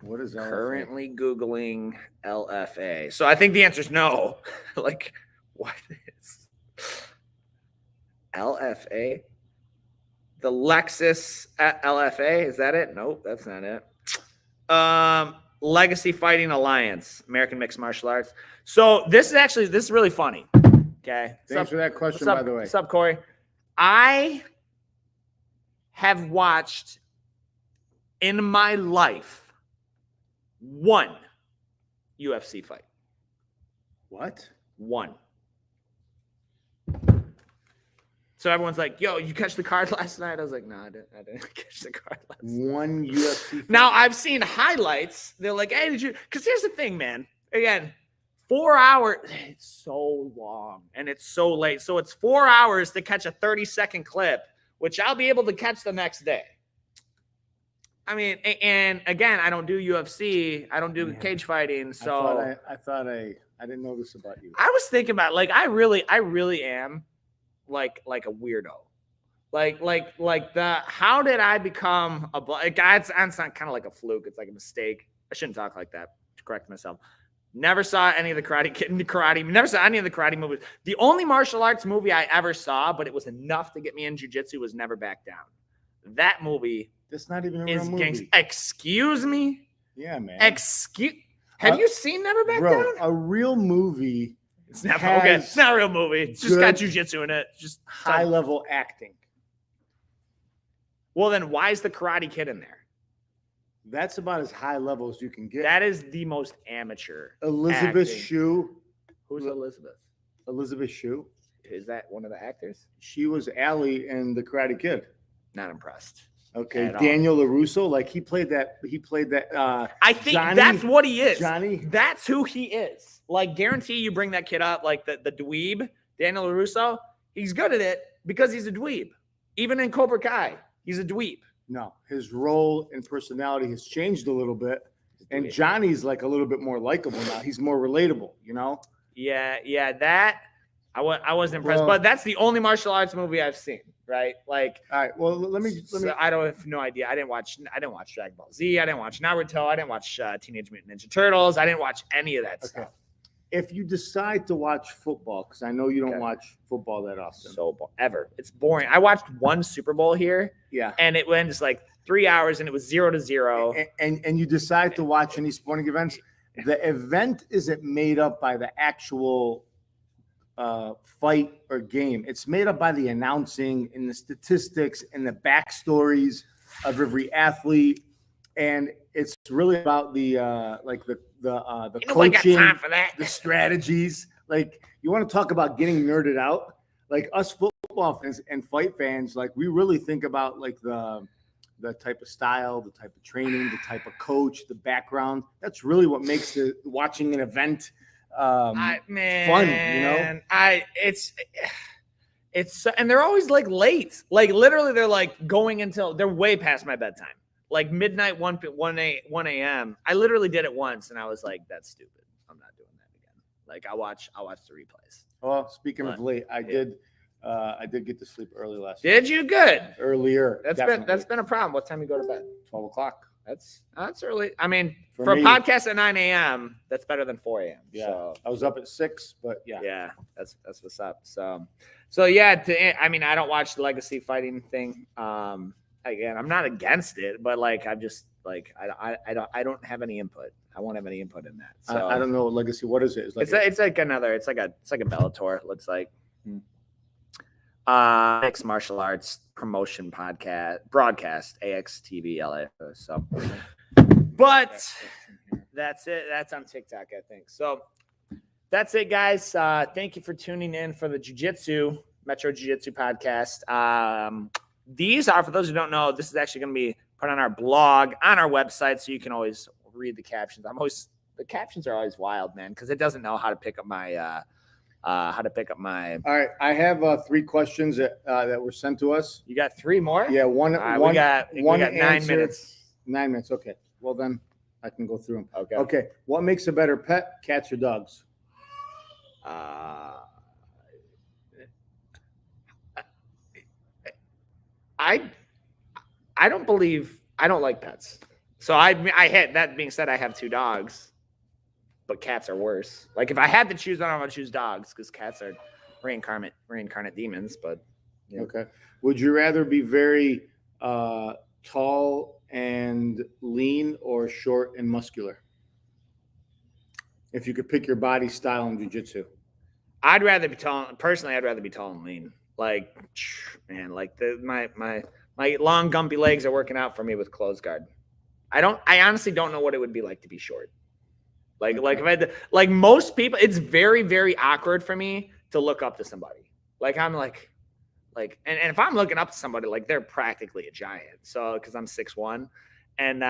What is LFA? Currently Googling LFA. So I think the answer is no. Like, what is LFA? The Lexus LFA, is that it? Nope, that's not it. Legacy Fighting Alliance, American Mixed Martial Arts. So this is really funny. Okay. Thanks for that question, by the way. What's up, Corey? I have watched in my life one UFC fight. What? One. So everyone's like, yo, you catch the card last night? I was like, no, I didn't catch the card last night. One UFC fight? Now, I've seen highlights. They're like, hey, did you? Because here's the thing, man. Again, 4 hours. It's so long and it's so late. So it's 4 hours to catch a 30-second clip, which I'll be able to catch the next day. I mean, and again, I don't do UFC. I don't do cage fighting. So I thought I didn't know this about you. I was thinking about, like, I really am like a weirdo. How did I become a black guy? It's not kind of like a fluke. It's like a mistake. I shouldn't talk like that, to correct myself. Never saw any of the never saw any of the karate movies. The only martial arts movie I ever saw, but it was enough to get me in jiu-jitsu, was Never Back Down. That movie That's not even a real movie. Excuse me? Yeah, man. Have you seen Never Back Down? A real movie. It's never okay. It's not a real movie. It's just got jiu-jitsu in it. Just high-level acting. Well, then why is the Karate Kid in there? That's about as high level as you can get. That is the most amateur. Elizabeth acting. Shue. Who's Elizabeth? Elizabeth Shue. Is that one of the actors? She was Allie in The Karate Kid. Not impressed. Okay, Daniel LaRusso, like he played that. I think Johnny, that's what he is. Johnny, that's who he is. Like, guarantee you bring that kid up, like the dweeb, Daniel LaRusso. He's good at it because he's a dweeb. Even in Cobra Kai, he's a dweeb. No, his role and personality has changed a little bit, and Johnny's like a little bit more likable now. He's more relatable, you know. Yeah. That I wasn't impressed, but that's the only martial arts movie I've seen. Right, like. All right. Well, let me. I don't have no idea. I didn't watch Dragon Ball Z. I didn't watch Naruto. I didn't watch Teenage Mutant Ninja Turtles. I didn't watch any of that stuff. If you decide to watch football, because I know you don't watch football that often. Ever. It's boring. I watched one Super Bowl here. Yeah. And it went just like 3 hours and it was 0-0. And you decide to watch any sporting events. The event isn't made up by the actual fight or game. It's made up by the announcing and the statistics and the backstories of every athlete. And it's really about the coaching, the strategies. Like, you want to talk about getting nerded out? Like, us football fans and fight fans, like, we really think about like the type of style, the type of training, the type of coach, the background. That's really what makes watching an event fun, you know. It's and they're always like late. Like, literally, they're like going until they're way past my bedtime. Like midnight, 1 a.m. I literally did it once, and I was like, "That's stupid. I'm not doing that again." Like, I watch the replays. Well, speaking of late, I did get to sleep early last night. Did you? Good. Earlier. That's been a problem. What time you go to bed? 12 o'clock. That's early. I mean, for a podcast at 9 a.m., that's better than 4 a.m. Yeah, so, I was up at 6, but yeah. Yeah, that's what's up. So yeah. I mean, I don't watch the legacy fighting thing. Again, I'm not against it, but like, I'm just like, I don't have any input. I won't have any input in that. So I don't know legacy. What is it? It's like a Bellator. It looks like mixed martial arts promotion broadcast AXTV LA. So, but that's it. That's on TikTok, I think. So that's it, guys. Thank you for tuning in for the Metro Jiu-Jitsu podcast. These are, for those who don't know, this is actually going to be put on our blog, on our website, so you can always read the captions. The captions are always wild, man, because it doesn't know how to pick up my All right, I have 3 questions that were sent to us. You got 3 more? Yeah, one. We got 9 minutes. 9 minutes. Okay. Well, then I can go through them. Okay. Okay. What makes a better pet, cats or dogs? I don't like pets. So I hit. That being said, I have 2 dogs, but cats are worse. Like if I had to choose one, I'm gonna choose dogs because cats are reincarnate demons. But yeah. Okay. Would you rather be very tall and lean or short and muscular? If you could pick your body style in jiu-jitsu. I'd rather be tall. Personally, I'd rather be tall and lean. Like, man, like my long gumpy legs are working out for me with closed guard. I honestly don't know what it would be like to be short. Like if I had to, like most people, it's very, very awkward for me to look up to somebody. Like I'm like, and if I'm looking up to somebody, like they're practically a giant. So, cause I'm 6'1", and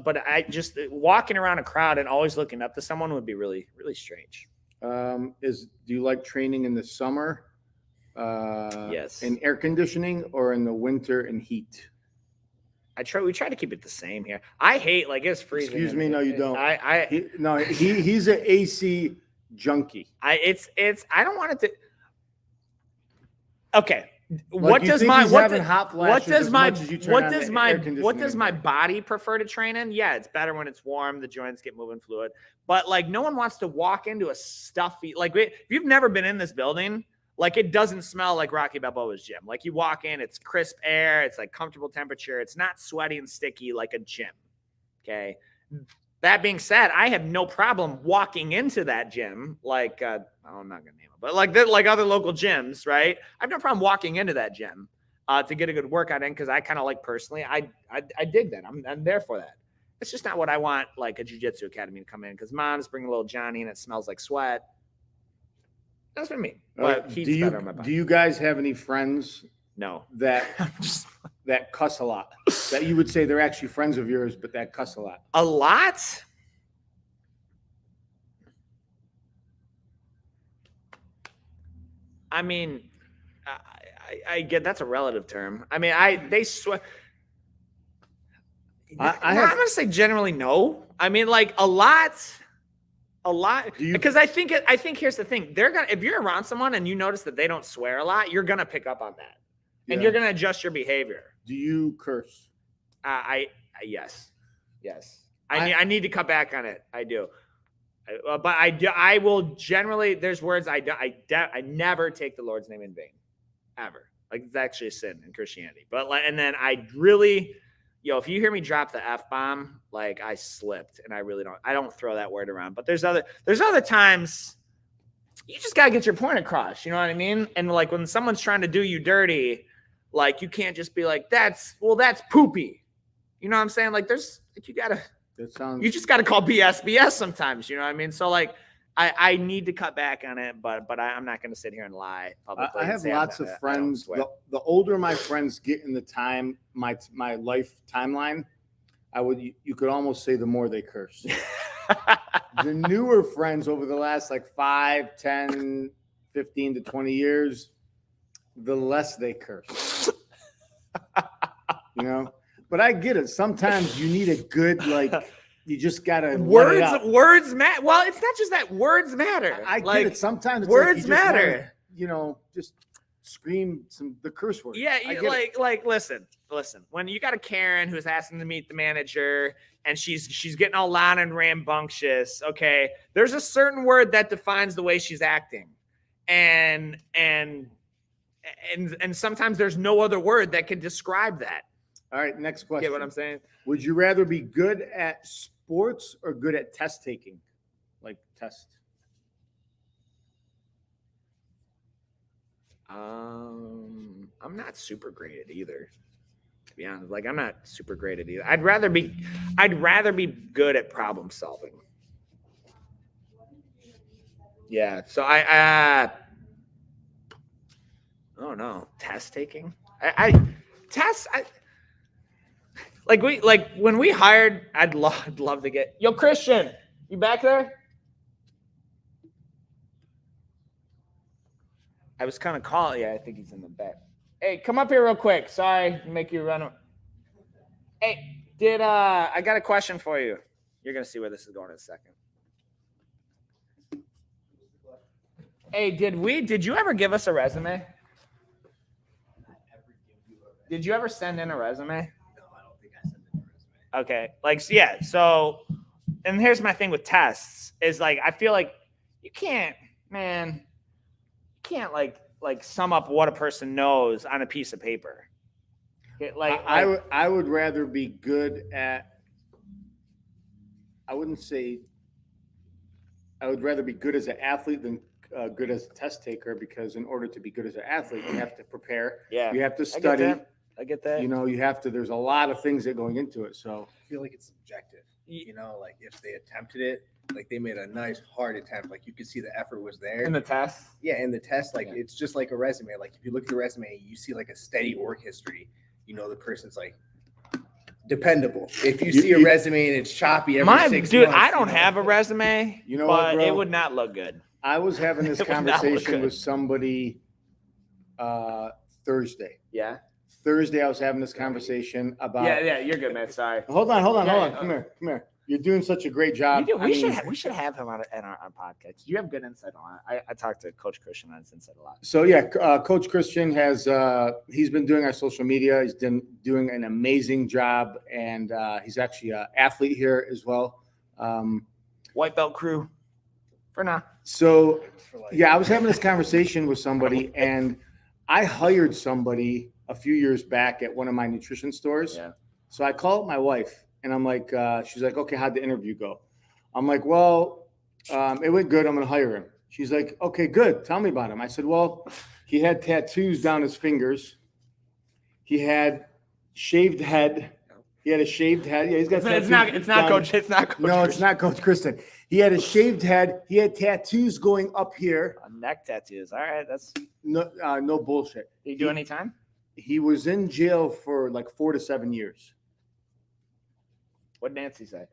but I just walking around a crowd and always looking up to someone would be really, really strange. Do you like training in the summer? Yes. In air conditioning or in the winter and heat? We try to keep it the same here. I hate like it's freezing. Excuse me, no, you don't. He's an AC junkie. I don't want it to. Okay. What does my body prefer to train in? Yeah, it's better when it's warm. The joints get moving fluid. But like no one wants to walk into a stuffy, like if you've never been in this building, like it doesn't smell like Rocky Balboa's gym. Like you walk in, it's crisp air, it's like comfortable temperature, it's not sweaty and sticky like a gym. Okay. That being said, I have no problem walking into that gym, like I'm not gonna name it, but like other local gyms, right? I have no problem walking into that gym to get a good workout in because I kind of like personally, I dig that. I'm there for that. It's just not what I want, like a jiu-jitsu academy to come in because mom's bringing little Johnny and it smells like sweat. That's what I mean. But do you guys have any friends? No. That cuss a lot. That you would say they're actually friends of yours, but that cuss a lot. A lot? I mean, I get that's a relative term. I mean, they swear. I'm gonna say generally no. I mean, like a lot. Because I think here's the thing. If you're around someone and you notice that they don't swear a lot, you're gonna pick up on that. And you're going to adjust your behavior. Do you curse? Yes. I need to cut back on it. I do. But I will generally, there's words I never take the Lord's name in vain. Ever. Like it's actually a sin in Christianity. But and then I really, if you hear me drop the F-bomb, like I slipped and I don't throw that word around. But there's other times you just got to get your point across. You know what I mean? And like when someone's trying to do you dirty, like you can't just be like, that's poopy. You know what I'm saying? Like you just got to call BS sometimes. You know what I mean? So like, I need to cut back on it, but I'm not going to sit here and lie publicly. I have lots of friends. The older my friends get in my life timeline, you could almost say the more they curse. The newer friends over the last like 5, 10, 15 to 20 years, the less they curse. But I get it. Sometimes you need a good, you just gotta words matter. Well, it's not just that words matter. I get it. Sometimes words matter. Just scream the curse word. Yeah, listen. When you got a Karen who's asking to meet the manager and she's getting all loud and rambunctious, okay, there's a certain word that defines the way she's acting. And sometimes there's no other word that can describe that. All right, next question. Get what I'm saying? Would you rather be good at sports or good at test taking? Like test. I'm not super great at either. To be honest, like I'm not super great at either. I'd rather be good at problem solving. Yeah. So I don't know. Test taking. When we hired, I'd love to get Christian. You back there? I was kind of calling. Yeah, I think he's in the back. Hey, come up here real quick. Sorry to make you run. Hey, I got a question for you. You're gonna see where this is going in a second. Hey, did you ever give us a resume? Did you ever send in a resume? No, I don't think I sent in a resume. Okay. Like, yeah. So, and here's my thing with tests is like, I feel like you can't sum up what a person knows on a piece of paper. Okay, I would rather be good at, I would rather be good as an athlete than good as a test taker, because in order to be good as an athlete, you have to prepare. Yeah. You have to study. I get that. You know, you have to, there's a lot of things that are going into it. So I feel like it's subjective. You know, like if they attempted it, like they made a nice hard attempt, like you could see the effort was there. In the test? Yeah, in the test, like it's just like a resume. Like if you look at the resume, you see like a steady work history. You know, the person's like dependable. If you see a resume and it's choppy every 6 months. I don't have a resume, You know but what, bro? it would not look good. I was having this It would not look conversation good. with somebody Thursday. Yeah. Thursday, I was having this conversation about. Yeah, you're good, man. Sorry. Hold on. Yeah, Come here. You're doing such a great job. We should have him on our podcast. You have good insight on it. I talked to Coach Christian on his insight a lot. So yeah, Coach Christian has he's been doing our social media. He's been doing an amazing job, and he's actually an athlete here as well. White belt crew, for now. So yeah, I was having this conversation with somebody, and I hired somebody a few years back at one of my nutrition stores. Yeah. So I call up my wife, and I'm like, she's like, okay, how'd the interview go? I'm like, well, it went good. I'm going to hire him. She's like, okay, good. Tell me about him. I said, well, he had tattoos down his fingers. He had shaved head. He had a shaved head. Yeah, he's got. It's not Coach. It's not Coach. No, Christian. it's not Coach Kristen. He had a shaved head. He had tattoos going up here. Neck tattoos. All right, that's. No bullshit. Did you do any time? He was in jail for like 4 to 7 years. What did Nancy say?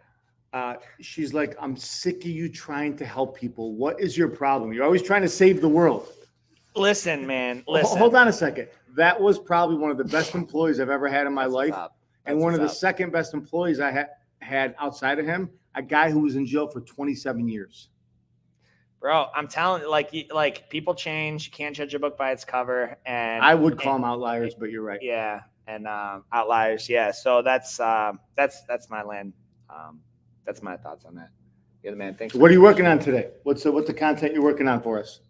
She's like, I'm sick of you trying to help people. What is your problem? You're always trying to save the world. Listen, man. Listen. Hold on a second. That was probably one of the best employees I've ever had in my life. And one of the That's second best employees I had outside of him, a guy who was in jail for 27 years. Bro, I'm telling you, like people change. You can't judge a book by its cover. And I would call them outliers, but you're right. Yeah, and outliers. Yeah, so that's my land. That's my thoughts on that. You're the man. Thanks. What are you working on today? What's the content you're working on for us?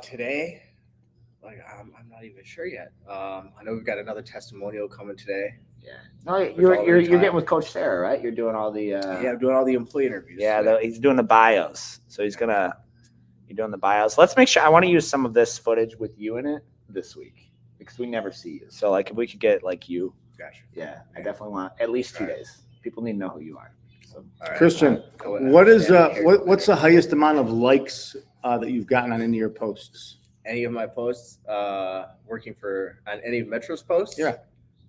Today, like I'm not even sure yet. I know we've got another testimonial coming today. Yeah. No, you're getting with Coach Sarah, right? You're doing all the. Yeah, I'm doing all the employee interviews. Yeah, he's doing the bios. So you're doing the bios. Let's make sure. I want to use some of this footage with you in it this week because we never see you. So like if we could get like you. Gotcha. Yeah, I definitely want at least 2 days. People need to know who you are. So All right. Christian, what's the highest amount of likes that you've gotten on any of your posts? Any of my posts, working on any of Metro's posts? Yeah.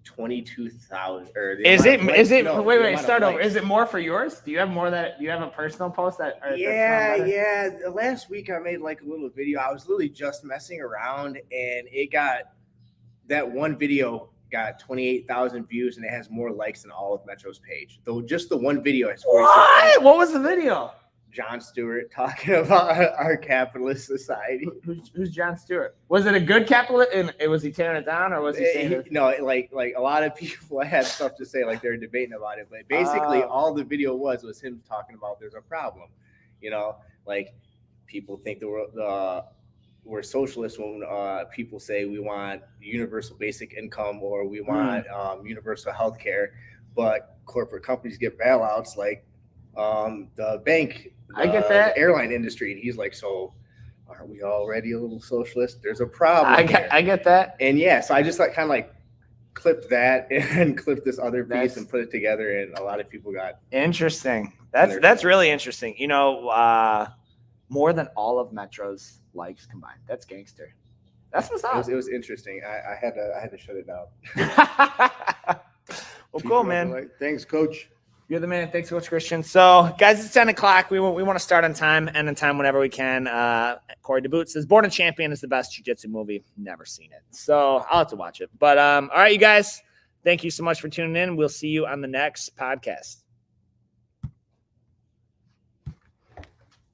22,000. Is it? No, Wait. Start over. Is it more for yours? Do you have more that you have a personal post that? Yeah. Last week I made like a little video. I was literally just messing around, and that one video got 28,000 views, and it has more likes than all of Metro's page. Though just the one video has 46,000. What was the video? John Stewart talking about our capitalist society. Who's John Stewart? Was it a good capitalist? And was he tearing it down, or was he saying? No, like a lot of people had stuff to say, like they're debating about it. But basically, all the video was him talking about there's a problem. You know, like people think we're socialists when people say we want universal basic income or we want universal health care, but corporate companies get bailouts like the bank. I get that. The airline industry. And he's like, so aren't we already a little socialist? There's a problem. I get that. And yeah, so I just clipped that and clipped this other piece and put it together, and a lot of people got interesting. That's really interesting. You know, more than all of Metro's likes combined. That's gangster. That's what's up. It was interesting. I had to shut it down. Well, cool, man. Thanks, Coach. You're the man. Thanks, Coach Christian. So, guys, it's 10 o'clock. We want to start on time, end on time whenever we can. Corey DeBoot says, Born a Champion is the best jiu-jitsu movie. Never seen it. So, I'll have to watch it. But, all right, you guys, thank you so much for tuning in. We'll see you on the next podcast.